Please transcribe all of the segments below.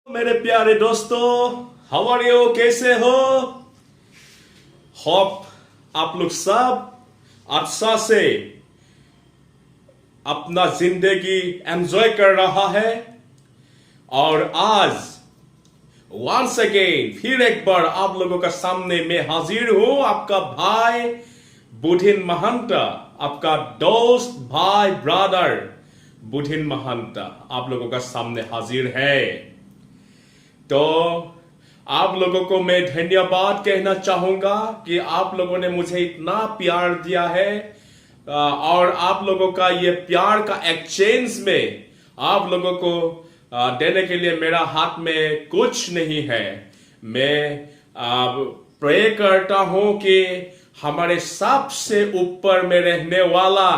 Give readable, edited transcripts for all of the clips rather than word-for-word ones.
मेरे प्यारे दोस्तों, हाउ आर यू? कैसे हो? होप आप लोग सब अच्छा से अपना जिंदगी एंजॉय कर रहा है। और आज वंस अगेन फिर एक बार आप लोगों का सामने मैं हाजिर हूं, आपका भाई बुधिन महंता, आपका दोस्त भाई ब्रदर बुधिन महंता आप लोगों का सामने हाजिर है। तो आप लोगों को मैं धन्यवाद कहना चाहूंगा कि आप लोगों ने मुझे इतना प्यार दिया है, और आप लोगों का ये प्यार का एक्सचेंज में आप लोगों को देने के लिए मेरा हाथ में कुछ नहीं है। मैं प्रे करता हूं कि हमारे सबसे ऊपर में रहने वाला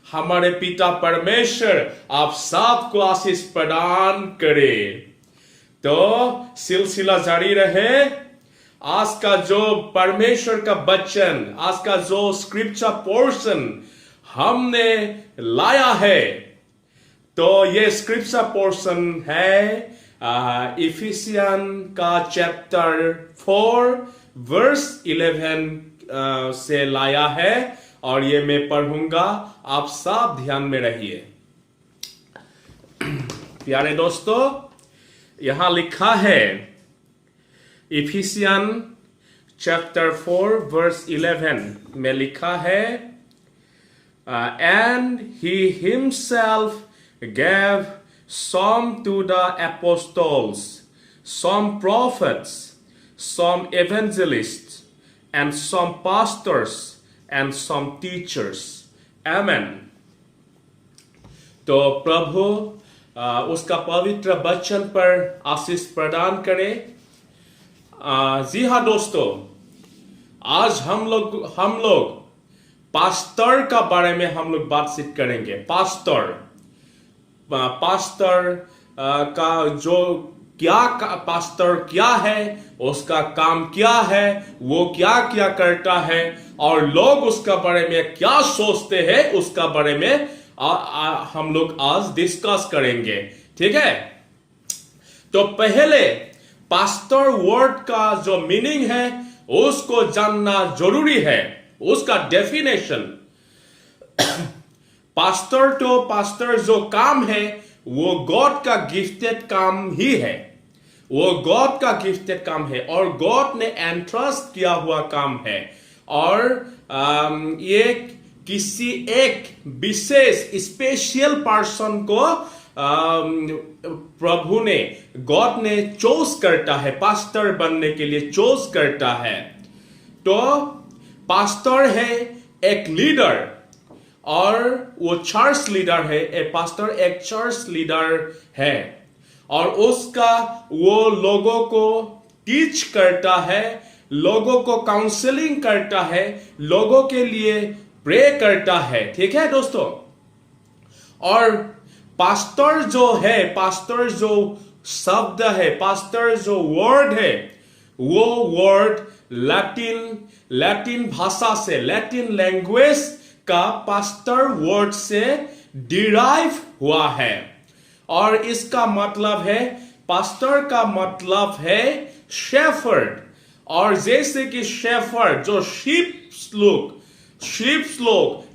हमारे पिता परमेश्वर आप सबको आशीष प्रदान करे। तो सिलसिला जारी रहे। आज का जो परमेश्वर का वचन, आज का जो स्क्रिप्चर पोर्शन हमने लाया है, तो ये स्क्रिप्चर पोर्शन है इफिसियन का चैप्टर 4 वर्स 11 से लाया है, और ये मैं पढ़ूंगा। आप सब ध्यान में रहिए। प्यारे दोस्तों, यहां लिखा है इफिसियन चैप्टर 4 वर्स 11 में लिखा है, and he himself gave some to the apostles, some prophets, some evangelists, and some pastors, and some teachers. Amen. तो प्रभु उसका पवित्र वचन पर आशीष प्रदान करे। जी हाँ दोस्तों, आज हम लोग पास्टर का बारे में हम लोग बातचीत करेंगे। पास्टर का जो पास्टर क्या है, उसका काम क्या है, वो क्या क्या करता है, और लोग उसका बारे में क्या सोचते हैं, उसका बारे में हम लोग आज डिस्कस करेंगे। ठीक है? तो पहले पास्टर वर्ड का जो मीनिंग है उसको जानना जरूरी है, उसका डेफिनेशन। पास्टर जो काम है वो गॉड का गिफ्टेड काम ही है। वो गॉड का गिफ्टेड काम है और गॉड ने एंट्रस्ट किया हुआ काम है। और ये किसी एक विशेष स्पेशल पर्सन को प्रभु ने, गॉड ने चूज करता है, पास्टर बनने के लिए चूज करता है। तो पास्टर है एक लीडर, और वो चर्च लीडर है। एक पास्टर एक चर्च लीडर है, और उसका वो लोगों को टीच करता है, लोगों को काउंसलिंग करता है, लोगों के लिए प्रे करता है। ठीक है दोस्तों? और पास्टर जो है, पास्टर जो शब्द है, पास्टर जो वर्ड है, वो वर्ड लैटिन भाषा से, लैटिन लैंग्वेज का पास्टर वर्ड से डिराइव हुआ है। और इसका मतलब है, पास्टर का मतलब है शेफर्ड। और जैसे कि शेफर्ड जो शीप्स लोग,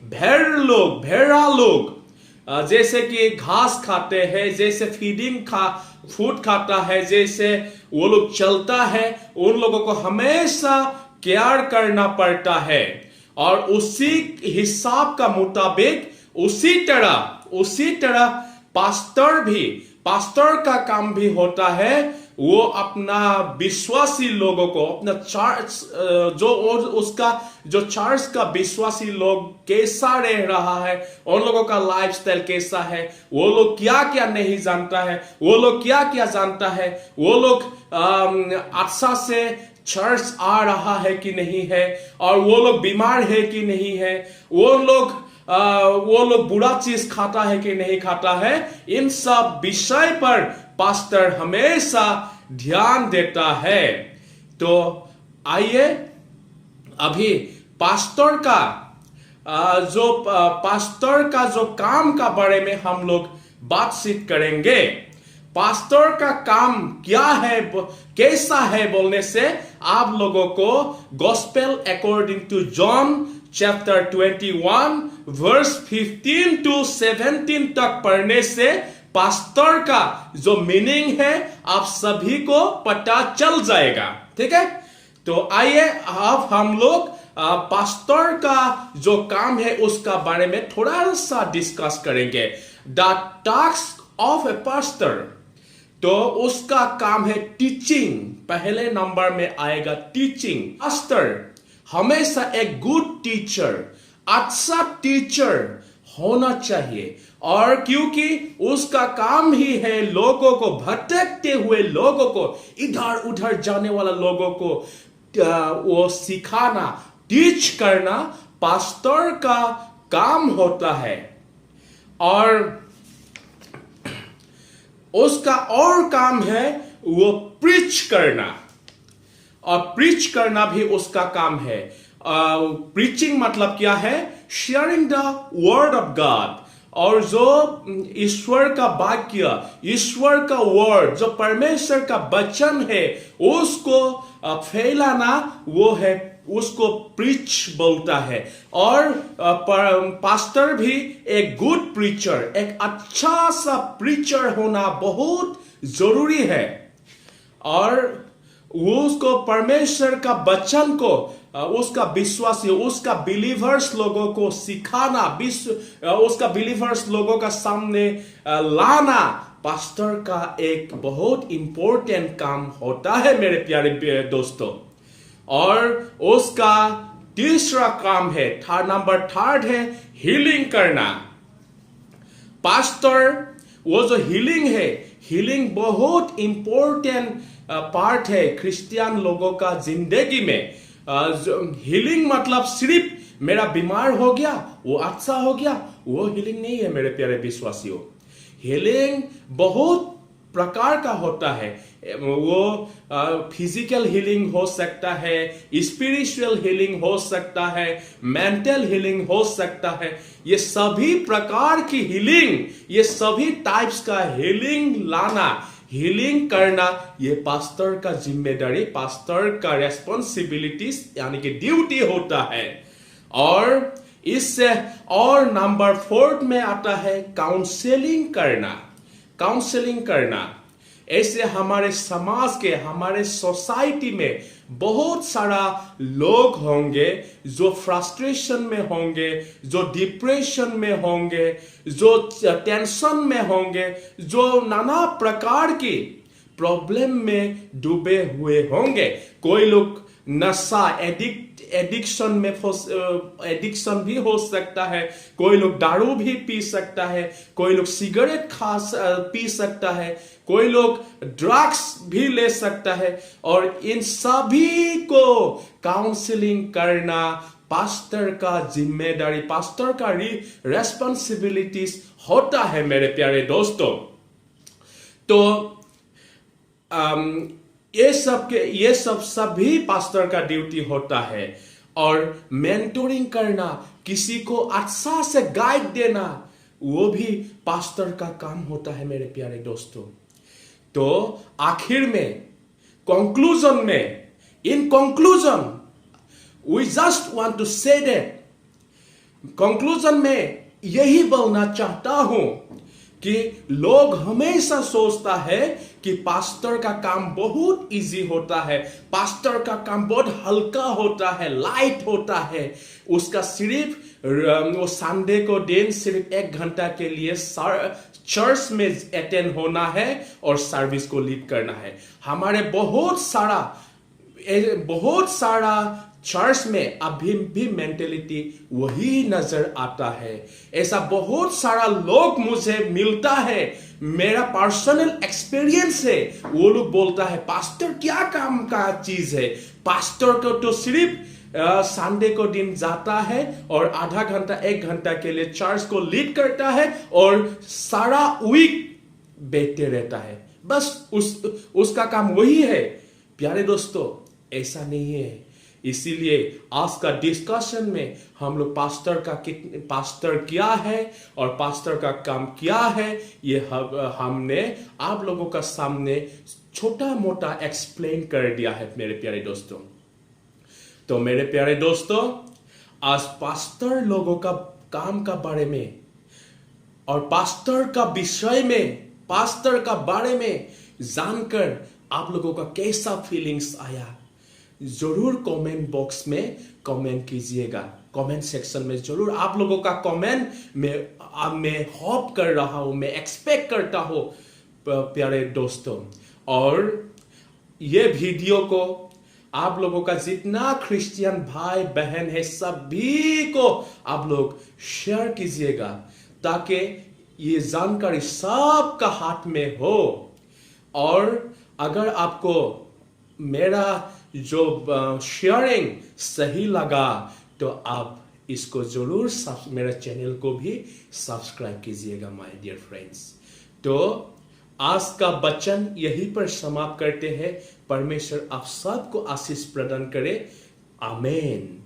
भेड़ा लोग जैसे कि घास खाते हैं, जैसे फूड खाता है, जैसे वो लोग चलता है, उन लोगों को हमेशा केयर करना पड़ता है। और उसी हिसाब का मुताबिक उसी तरह पास्टर का काम भी होता है। वो अपना विश्वासी लोगों को, अपना चर्च जो चर्च का विश्वासी लोग कैसा रह रहा है, उन लोगों का लाइफस्टाइल कैसा है, वो लोग क्या क्या नहीं जानता है, वो लोग क्या क्या जानता है, वो लोग अच्छा से चर्च आ रहा है कि नहीं है, और वो लोग बीमार है कि नहीं है, वो लोग बुरा चीज खाता है कि नहीं खाता है, इन सब विषय पर पास्टर हमेशा ध्यान देता है। तो आइए अभी पास्टर का जो काम का बारे में हम लोग बातचीत करेंगे। पास्टर का काम क्या है, कैसा है बोलने से आप लोगों को gospel according to John chapter 21 verse 15 to 17 तक पढ़ने से पास्टर का जो मीनिंग है आप सभी को पता चल जाएगा। ठीक है, तो आइए अब हम लोग पास्टर का जो काम है उसका बारे में थोड़ा सा डिस्कस करेंगे। The task of A pastor, तो उसका काम है टीचिंग, पहले नंबर में आएगा टीचिंग। पास्टर हमेशा एक गुड टीचर, अच्छा टीचर होना चाहिए, और क्योंकि उसका काम ही है लोगों को, भटकते हुए लोगों को, इधर उधर जाने वाला लोगों को वो सिखाना, टीच करना पास्टर का काम होता है। और उसका और काम है वो प्रीच करना, और प्रीच करना भी उसका काम है। प्रीचिंग मतलब क्या है? Sharing the word of God, और जो ईश्वर का वाक्य, ईश्वर का वर्ड, जो परमेश्वर का वचन है उसको फैलाना, वो है, उसको प्रीच बोलता है। और पास्टर भी एक गुड प्रीचर, एक अच्छा सा प्रीचर होना बहुत जरूरी है। और उसको परमेश्वर का वचन को, उसका विश्वासी, उसका बिलीवर्स लोगों को सिखाना, उसका बिलीवर्स लोगों का सामने लाना पास्टर का एक बहुत इंपॉर्टेंट काम होता है मेरे प्यारे दोस्तों। और उसका तीसरा काम है, नंबर थर्ड है हीलिंग करना। पास्टर वो जो हीलिंग है, हीलिंग बहुत इंपॉर्टेंट पार्ट है क्रिश्चियन लोगों का जिंदगी में। हीलिंग मतलब सिर्फ मेरा बीमार हो गया वो अच्छा हो गया, वो हीलिंग नहीं है मेरे प्यारे विश्वासियों। हीलिंग बहुत प्रकार का होता है। वो फिजिकल हीलिंग हो सकता है, स्पिरिचुअल हीलिंग हो सकता है, मेंटल हीलिंग हो सकता है। ये सभी प्रकार की हीलिंग, ये सभी टाइप्स का हीलिंग लाना, हीलिंग करना, ये पास्टर का जिम्मेदारी, पास्टर का रेस्पॉन्सिबिलिटीज यानी कि ड्यूटी होता है। और इससे और नंबर 4 में आता है काउंसलिंग करना। काउंसलिंग करना, ऐसे हमारे समाज के, हमारे सोसाइटी में बहुत सारा लोग होंगे जो फ्रस्ट्रेशन में होंगे, जो डिप्रेशन में होंगे, जो टेंशन में होंगे, जो नाना प्रकार की प्रॉब्लम में डूबे हुए होंगे। कोई लोग नशा, एडिक्शन में एडिक्शन भी हो सकता है, कोई लोग दारू भी पी सकता है, कोई लोग सिगरेट पी सकता है, कोई लोग ड्रग्स भी ले सकता है। और इन सभी को काउंसलिंग करना पास्टर का जिम्मेदारी, पास्टर का रेस्पॉन्सिबिलिटीज होता है मेरे प्यारे दोस्तों। तो ये सब सभी पास्टर का ड्यूटी होता है। और मेंटोरिंग करना, किसी को अच्छा से गाइड देना, वो भी पास्टर का काम होता है मेरे प्यारे दोस्तों। तो आखिर में, कंक्लूजन में, in conclusion we just want to say that, conclusion में यही बोलना चाहता हूं कि लोग हमेशा सोचता है कि पास्टर का काम बहुत इजी होता है, पास्टर का काम बहुत हल्का होता है, लाइट होता है। उसका सिर्फ वो संडे को दिन सिर्फ 1 घंटा के लिए चर्च में अटेंड होना है और सर्विस को लीड करना है। हमारे बहुत सारा चर्च में अभी भी मेंटेलिटी वही नजर आता है। ऐसा बहुत सारा लोग मुझे मिलता है, मेरा पर्सनल एक्सपीरियंस है। वो लोग बोलता है पास्टर क्या काम का चीज है, पास्टर को तो सिर्फ संडे को दिन जाता है और आधा घंटा 1 घंटा के लिए चर्च को लीड करता है और सारा वीक बैठते रहता है, बस उसका काम वही है। प्यारे दोस्तों, ऐसा नहीं है। इसीलिए आज का डिस्कशन में हम लोग पास्टर क्या है और पास्टर का काम क्या है, ये हमने आप लोगों का सामने छोटा मोटा एक्सप्लेन कर दिया है मेरे प्यारे दोस्तों। तो मेरे प्यारे दोस्तों, आज पास्टर लोगों का काम का बारे में और पास्टर का विषय में, पास्टर का बारे में जानकर आप लोगों का कैसा फीलिंग्स आया, जरूर कमेंट बॉक्स में कमेंट कीजिएगा। कमेंट सेक्शन में जरूर आप लोगों का कमेंट मैं होप कर रहा हूं, मैं एक्सपेक्ट करता हूं प्यारे दोस्तों। और ये वीडियो को आप लोगों का जितना क्रिश्चियन भाई बहन है सभी को आप लोग शेयर कीजिएगा, ताकि ये जानकारी सबका हाथ में हो। और अगर आपको मेरा जो शेयरिंग सही लगा तो आप इसको जरूर मेरा चैनल को भी सब्सक्राइब कीजिएगा माय डियर फ्रेंड्स। तो आज का वचन यहीं पर समाप्त करते हैं। परमेश्वर आप सबको आशीष प्रदान करे। आमीन।